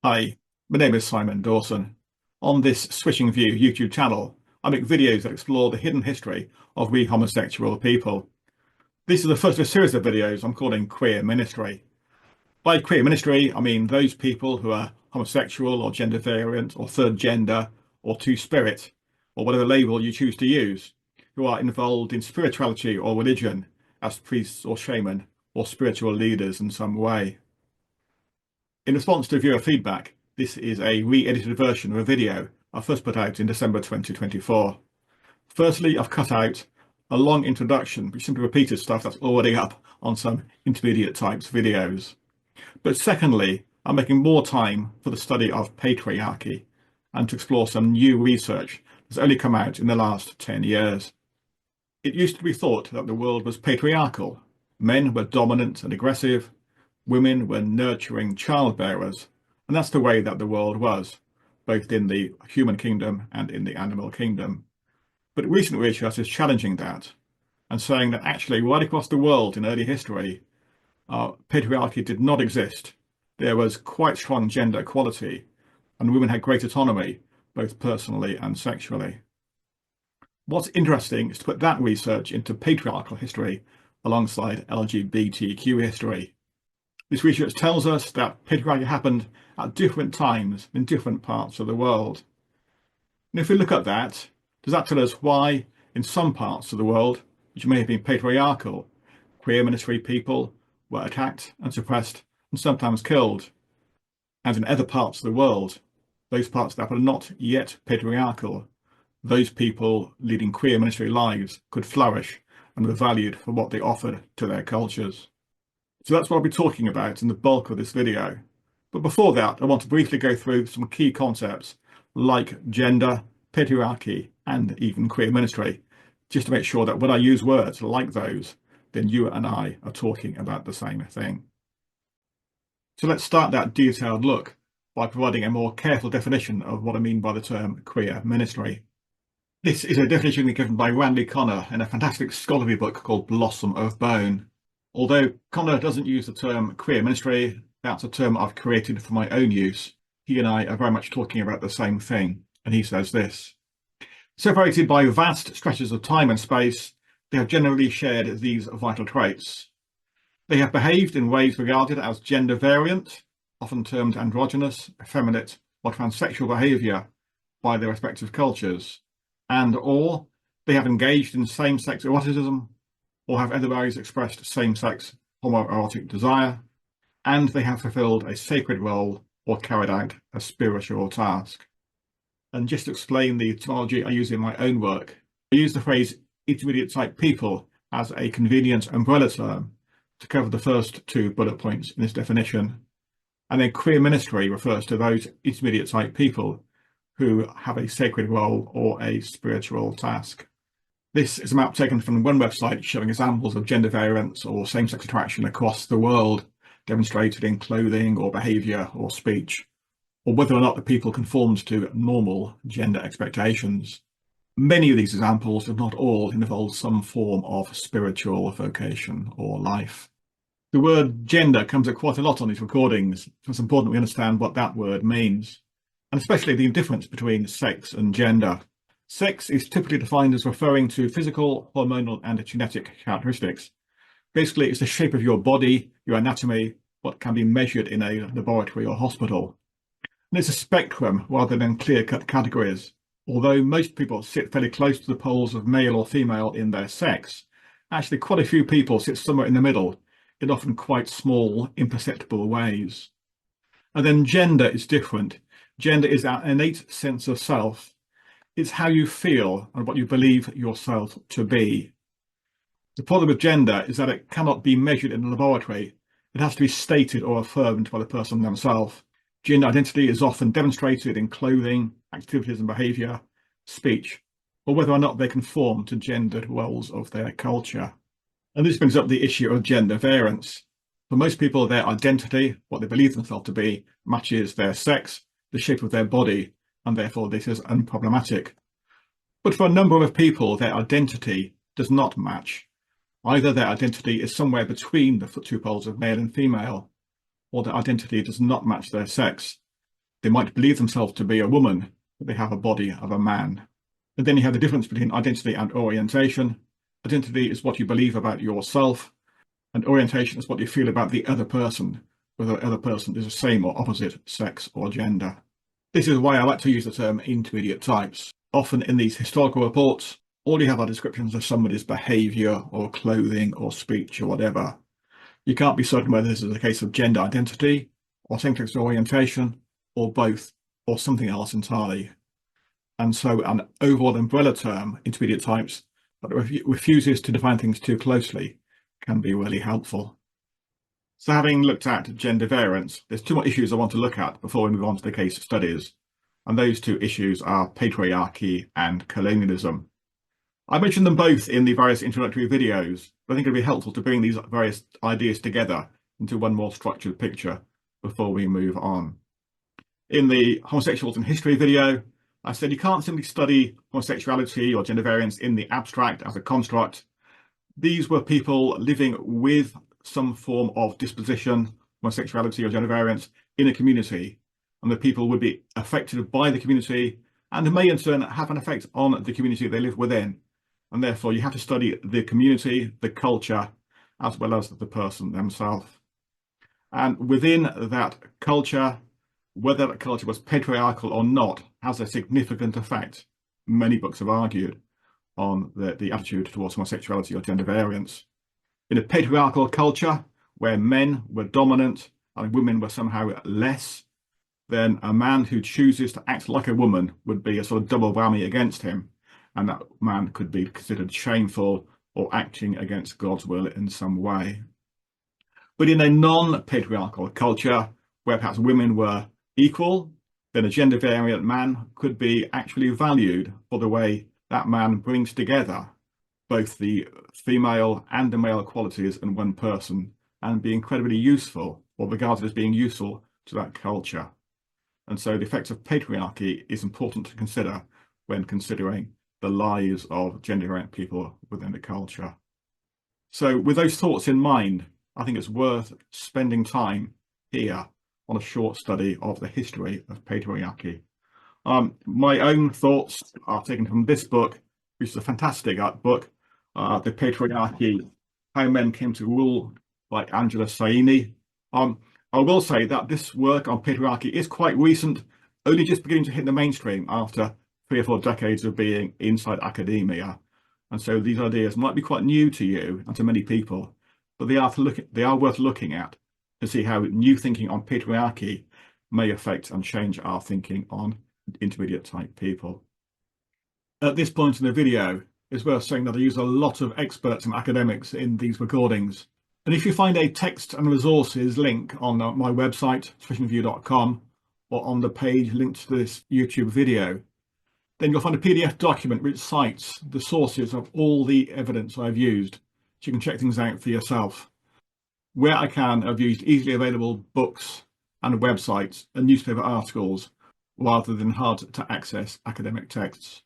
Hi, my name is Simon Dawson. On this Switching View YouTube channel, I make videos that explore the hidden history of we homosexual people. This is the first of a series of videos I'm calling Queer Ministry. By queer ministry, I mean those people who are homosexual or gender variant or third gender or two-spirit or whatever label you choose to use, who are involved in spirituality or religion as priests or shaman or spiritual leaders in some way. In response to viewer feedback, this is a re-edited version of a video I first put out in December 2024. Firstly, I've cut out a long introduction which simply repeated stuff that's already up on some intermediate types videos. But secondly, I'm making more time for the study of patriarchy and to explore some new research that's only come out in the last 10 years. It used to be thought that the world was patriarchal. Men were dominant and aggressive. Women were nurturing childbearers, and that's the way that the world was, both in the human kingdom and in the animal kingdom. But recent research is challenging that and saying that actually right across the world in early history, patriarchy did not exist. There was quite strong gender equality, and women had great autonomy, both personally and sexually. What's interesting is to put that research into patriarchal history alongside LGBTQ history. This research tells us that patriarchy happened at different times in different parts of the world. And if we look at that, does that tell us why in some parts of the world, which may have been patriarchal, queer ministry people were attacked and suppressed and sometimes killed? And in other parts of the world, those parts that were not yet patriarchal, those people leading queer ministry lives could flourish and were valued for what they offered to their cultures. So that's what I'll be talking about in the bulk of this video. But before that, I want to briefly go through some key concepts like gender, patriarchy, and even queer ministry, just to make sure that when I use words like those, then you and I are talking about the same thing. So let's start that detailed look by providing a more careful definition of what I mean by the term queer ministry. This is a definition given by Randy Connor in a fantastic scholarly book called Blossom of Bone. Although Connor doesn't use the term queer ministry, that's a term I've created for my own use. He and I are very much talking about the same thing, and he says this: separated by vast stretches of time and space, they have generally shared these vital traits. They have behaved in ways regarded as gender variant, often termed androgynous, effeminate, or transsexual behaviour by their respective cultures, or they have engaged in same-sex eroticism, or have otherwise expressed same-sex homoerotic desire, and they have fulfilled a sacred role or carried out a spiritual task. And just to explain the terminology I use in my own work, I use the phrase intermediate type people as a convenient umbrella term to cover the first two bullet points in this definition. And then queer ministry refers to those intermediate type people who have a sacred role or a spiritual task. This is a map taken from one website showing examples of gender variance or same-sex attraction across the world, demonstrated in clothing or behaviour or speech, or whether or not the people conformed to normal gender expectations. Many of these examples, if not all, involve some form of spiritual vocation or life. The word gender comes up quite a lot on these recordings, so it's important we understand what that word means, and especially the difference between sex and gender. Sex is typically defined as referring to physical, hormonal, and genetic characteristics. Basically, it's the shape of your body, your anatomy, what can be measured in a laboratory or hospital. And it's a spectrum rather than clear-cut categories. Although most people sit fairly close to the poles of male or female in their sex, actually quite a few people sit somewhere in the middle, in often quite small, imperceptible ways. And then gender is different. Gender is our innate sense of self. It's how you feel and what you believe yourself to be. The problem with gender is that it cannot be measured in a laboratory. It has to be stated or affirmed by the person themselves. Gender identity is often demonstrated in clothing, activities and behaviour, speech, or whether or not they conform to gendered roles of their culture. And this brings up the issue of gender variance. For most people, their identity, what they believe themselves to be, matches their sex, the shape of their body, and therefore this is unproblematic. But for a number of people, their identity does not match. Either their identity is somewhere between the two poles of male and female, or their identity does not match their sex. They might believe themselves to be a woman, but they have a body of a man. And then you have the difference between identity and orientation. Identity is what you believe about yourself, and orientation is what you feel about the other person, whether the other person is the same or opposite sex or gender. This is why I like to use the term intermediate types. Often in these historical reports, all you have are descriptions of somebody's behaviour or clothing or speech or whatever. You can't be certain whether this is a case of gender identity or same-sex orientation or both or something else entirely. And so an overall umbrella term, intermediate types, that refuses to define things too closely can be really helpful. So having looked at gender variance, there's two more issues I want to look at before we move on to the case studies. And those two issues are patriarchy and colonialism. I mentioned them both in the various introductory videos, but I think it'd be helpful to bring these various ideas together into one more structured picture before we move on. In the homosexuals in history video, I said you can't simply study homosexuality or gender variance in the abstract as a construct. These were people living with some form of disposition, homosexuality or gender variance in a community, and the people would be affected by the community and may in turn have an effect on the community they live within. And therefore you have to study the community, the culture, as well as the person themselves. And within that culture, whether that culture was patriarchal or not has a significant effect, many books have argued, on the attitude towards homosexuality or gender variance. In a patriarchal culture where men were dominant and women were somehow less, then a man who chooses to act like a woman would be a sort of double whammy against him, and that man could be considered shameful or acting against God's will in some way. But in a non-patriarchal culture where perhaps women were equal, then a gender variant man could be actually valued for the way that man brings together both the female and the male qualities in one person and be incredibly useful, or regarded as being useful to that culture. And so the effects of patriarchy is important to consider when considering the lives of gender variant people within the culture. So with those thoughts in mind, I think it's worth spending time here on a short study of the history of patriarchy. My own thoughts are taken from this book, which is a fantastic book, The Patriarchy, How Men Came to Rule by Angela Saini. I will say that this work on patriarchy is quite recent, only just beginning to hit the mainstream after 3 or 4 decades of being inside academia. And so these ideas might be quite new to you and to many people, but they are worth looking at to see how new thinking on patriarchy may affect and change our thinking on intermediate type people. At this point in the video, it's worth saying that I use a lot of experts and academics in these recordings. And if you find a text and resources link on my website, switchingview.com, or on the page linked to this YouTube video, then you'll find a PDF document which cites the sources of all the evidence I've used, so you can check things out for yourself. Where I can, I've used easily available books and websites and newspaper articles rather than hard to access academic texts.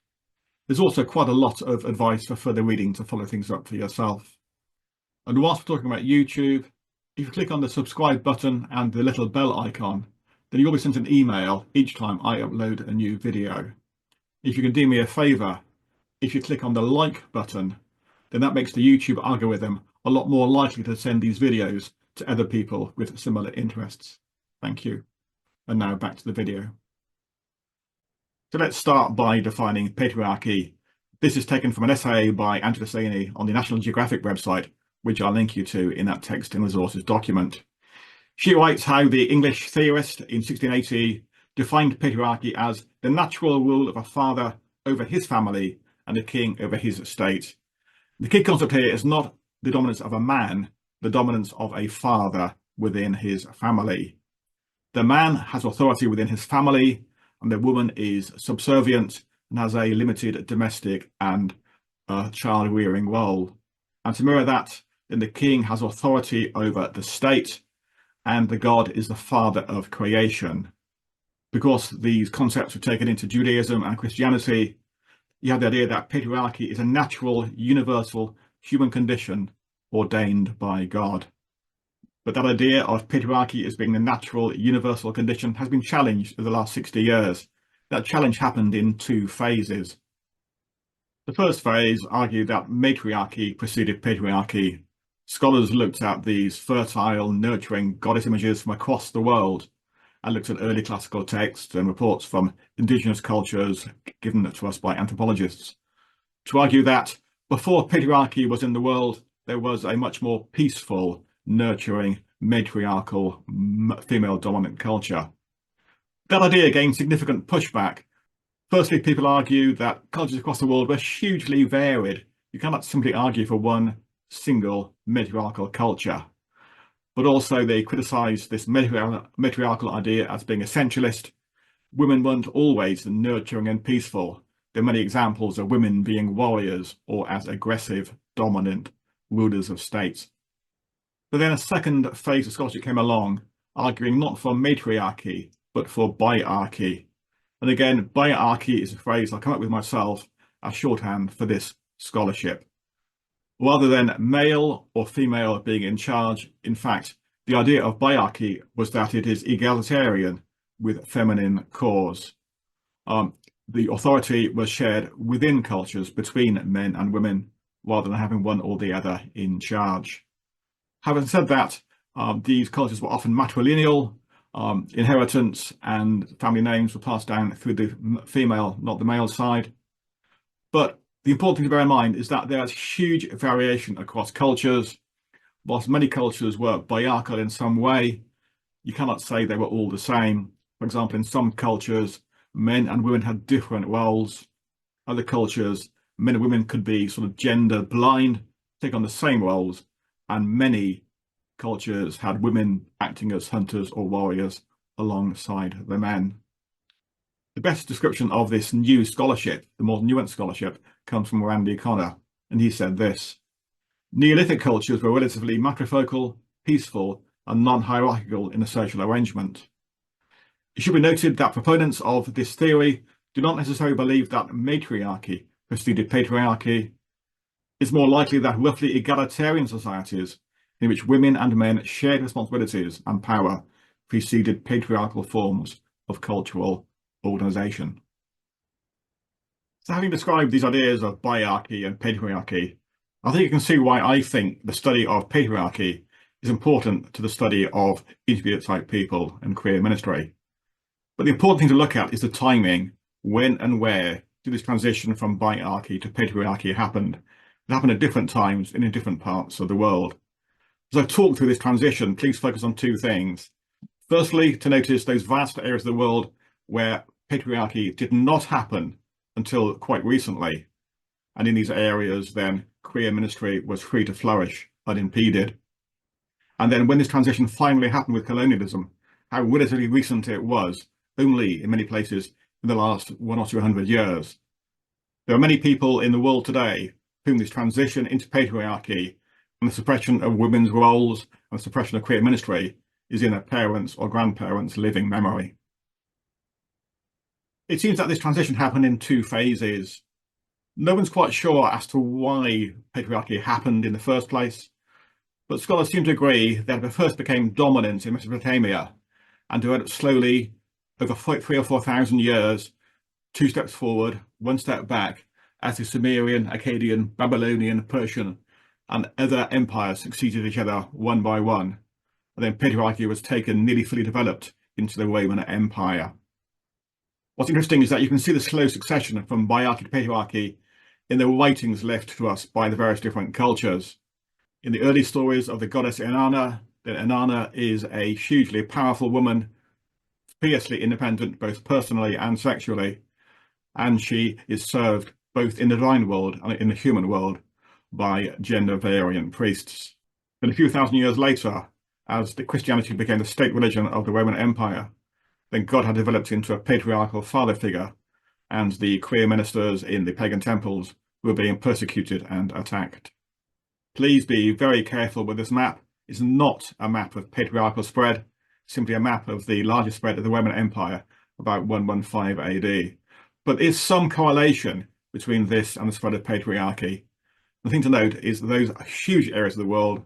There's also quite a lot of advice for further reading to follow things up for yourself. And whilst we're talking about YouTube, if you click on the subscribe button and the little bell icon, then you'll be sent an email each time I upload a new video. If you can do me a favour, if you click on the like button, then that makes the YouTube algorithm a lot more likely to send these videos to other people with similar interests. Thank you. And now back to the video. So let's start by defining patriarchy. This is taken from an essay by Angela Saini on the National Geographic website, which I'll link you to in that text and resources document. She writes how the English theorist in 1680 defined patriarchy as the natural rule of a father over his family and a king over his estate. The key concept here is not the dominance of a man, the dominance of a father within his family. The man has authority within his family, and the woman is subservient and has a limited domestic and child rearing role. And to mirror that, then the king has authority over the state, and the god is the father of creation. Because these concepts were taken into Judaism and Christianity, you have the idea that patriarchy is a natural, universal human condition ordained by God. But that idea of patriarchy as being the natural, universal condition has been challenged over the last 60 years. That challenge happened in two phases. The first phase argued that matriarchy preceded patriarchy. Scholars looked at these fertile, nurturing goddess images from across the world and looked at early classical texts and reports from indigenous cultures given to us by anthropologists to argue that before patriarchy was in the world, there was a much more peaceful, nurturing, matriarchal, female-dominant culture. That idea gained significant pushback. Firstly, people argue that cultures across the world were hugely varied. You cannot simply argue for one single matriarchal culture. But also they criticised this matriarchal idea as being essentialist. Women weren't always nurturing and peaceful. There are many examples of women being warriors or as aggressive, dominant rulers of states. But then a second phase of scholarship came along, arguing not for matriarchy, but for biarchy. And again, biarchy is a phrase I'll come up with myself as shorthand for this scholarship. Rather than male or female being in charge, in fact, the idea of biarchy was that it is egalitarian with feminine cause. The authority was shared within cultures between men and women, rather than having one or the other in charge. Having said that, these cultures were often matrilineal. Inheritance and family names were passed down through the female, not the male side. But the important thing to bear in mind is that there is huge variation across cultures. Whilst many cultures were biarchal in some way, you cannot say they were all the same. For example, in some cultures, men and women had different roles. Other cultures, men and women could be sort of gender blind, take on the same roles, and many cultures had women acting as hunters or warriors alongside the men. The best description of this new scholarship, the more nuanced scholarship, comes from Randy Connor, and he said this: Neolithic cultures were relatively matrifocal, peaceful, and non-hierarchical in the social arrangement. It should be noted that proponents of this theory do not necessarily believe that matriarchy preceded patriarchy. It's more likely that roughly egalitarian societies in which women and men shared responsibilities and power preceded patriarchal forms of cultural organisation. So having described these ideas of biarchy and patriarchy, I think you can see why I think the study of patriarchy is important to the study of intermediate-type people and queer ministry. But the important thing to look at is the timing. When and where did this transition from biarchy to patriarchy happen? It happened at different times and in different parts of the world. As I talk through this transition, please focus on two things. Firstly, to notice those vast areas of the world where patriarchy did not happen until quite recently. And in these areas, then, queer ministry was free to flourish unimpeded. And then when this transition finally happened with colonialism, how relatively recent it was, only in many places in the last 100 or 200 years. There are many people in the world today whom this transition into patriarchy and the suppression of women's roles and the suppression of queer ministry is in their parents' or grandparents' living memory. It seems that this transition happened in two phases. No one's quite sure as to why patriarchy happened in the first place, but scholars seem to agree that it first became dominant in Mesopotamia and developed slowly over 3,000 or 4,000 years, 2 steps forward, 1 step back, as the Sumerian, Akkadian, Babylonian, Persian, and other empires succeeded each other one by one. And then patriarchy was taken nearly fully developed into the Roman Empire. What's interesting is that you can see the slow succession from biarchy to patriarchy in the writings left to us by the various different cultures. In the early stories of the goddess Inanna, then Inanna is a hugely powerful woman, fiercely independent both personally and sexually, and she is served both in the divine world and in the human world by gender-variant priests. Then a few thousand years later, as the Christianity became the state religion of the Roman Empire, then God had developed into a patriarchal father figure, and the queer ministers in the pagan temples were being persecuted and attacked. Please be very careful with this map. It's not a map of patriarchal spread, simply a map of the largest spread of the Roman Empire about 115 AD. But there is some correlation between this and the spread of patriarchy. The thing to note is those huge areas of the world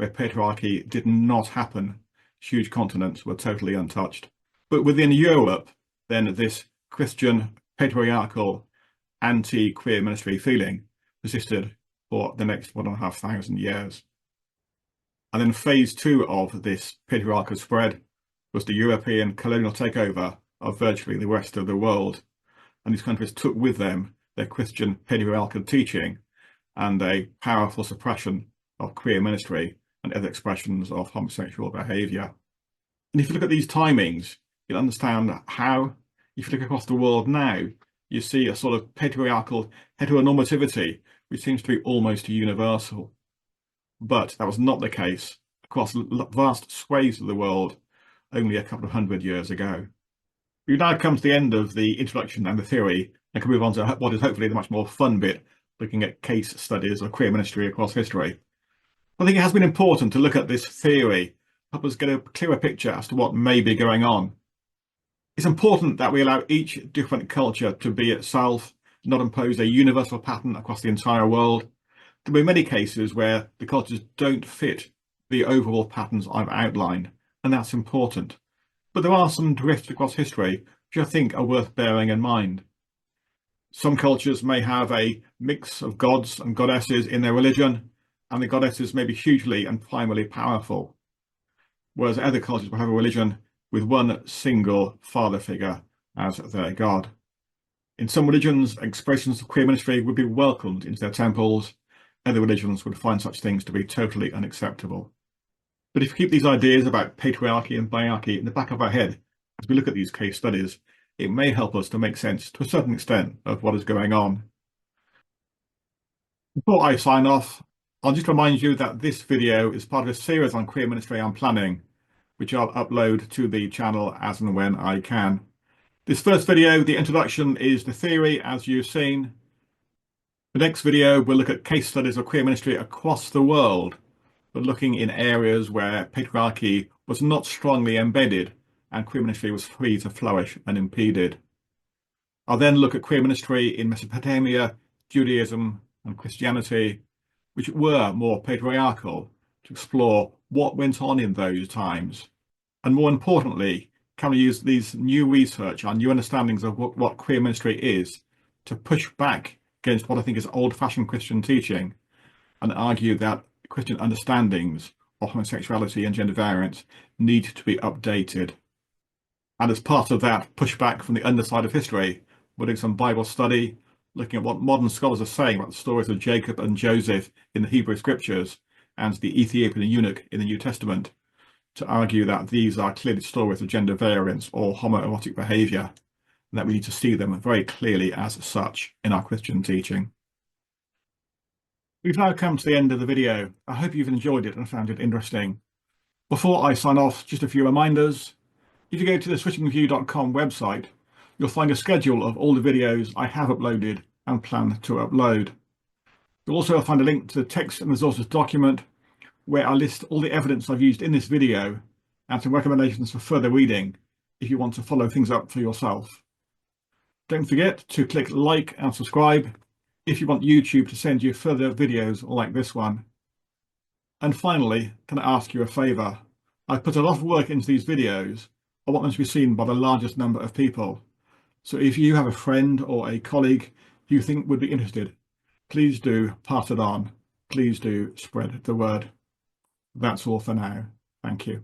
where patriarchy did not happen. Huge continents were totally untouched. But within Europe, then this Christian, patriarchal, anti-queer ministry feeling persisted for the next 1,500 years. And then phase 2 of this patriarchal spread was the European colonial takeover of virtually the rest of the world. And these countries took with them their Christian patriarchal teaching and a powerful suppression of queer ministry and other expressions of homosexual behaviour. And if you look at these timings, you'll understand how, if you look across the world now, you see a sort of patriarchal heteronormativity, which seems to be almost universal. But that was not the case across vast swathes of the world only a couple of hundred years ago. We've now come to the end of the introduction and the theory, and can move on to what is hopefully the much more fun bit, looking at case studies of queer ministry across history. I think it has been important to look at this theory, help us get a clearer picture as to what may be going on. It's important that we allow each different culture to be itself, not impose a universal pattern across the entire world. There will be many cases where the cultures don't fit the overall patterns I've outlined, and that's important. But there are some drifts across history which I think are worth bearing in mind. Some cultures may have a mix of gods and goddesses in their religion, and the goddesses may be hugely and primarily powerful, whereas other cultures will have a religion with one single father figure as their god. In some religions, expressions of queer ministry would be welcomed into their temples. Other religions would find such things to be totally unacceptable. But if we keep these ideas about patriarchy and biarchy in the back of our head as we look at these case studies, it may help us to make sense to a certain extent of what is going on. Before I sign off, I'll just remind you that this video is part of a series on queer ministry I'm planning, which I'll upload to the channel as and when I can. This first video, the introduction, is the theory as you've seen. The next video, we'll look at case studies of queer ministry across the world, but looking in areas where patriarchy was not strongly embedded and queer ministry was free to flourish unimpeded. I'll then look at queer ministry in Mesopotamia, Judaism and Christianity, which were more patriarchal, to explore what went on in those times. And more importantly, can we use these new research, our new understandings of what queer ministry is, to push back against what I think is old-fashioned Christian teaching and argue that Christian understandings of homosexuality and gender variance need to be updated. And as part of that pushback from the underside of history, we're doing some Bible study, looking at what modern scholars are saying about the stories of Jacob and Joseph in the Hebrew scriptures and the Ethiopian eunuch in the New Testament, to argue that these are clearly stories of gender variance or homoerotic behaviour, and that we need to see them very clearly as such in our Christian teaching. We've now come to the end of the video. I hope you've enjoyed it and found it interesting. Before I sign off, just a few reminders. If you go to the switchingview.com website, you'll find a schedule of all the videos I have uploaded and plan to upload. You'll also find a link to the text and resources document where I list all the evidence I've used in this video and some recommendations for further reading if you want to follow things up for yourself. Don't forget to click like and subscribe if you want YouTube to send you further videos like this one. And finally, can I ask you a favour? I've put a lot of work into these videos. I want them to be seen by the largest number of people. So if you have a friend or a colleague who you think would be interested, please do pass it on. Please do spread the word. That's all for now. Thank you.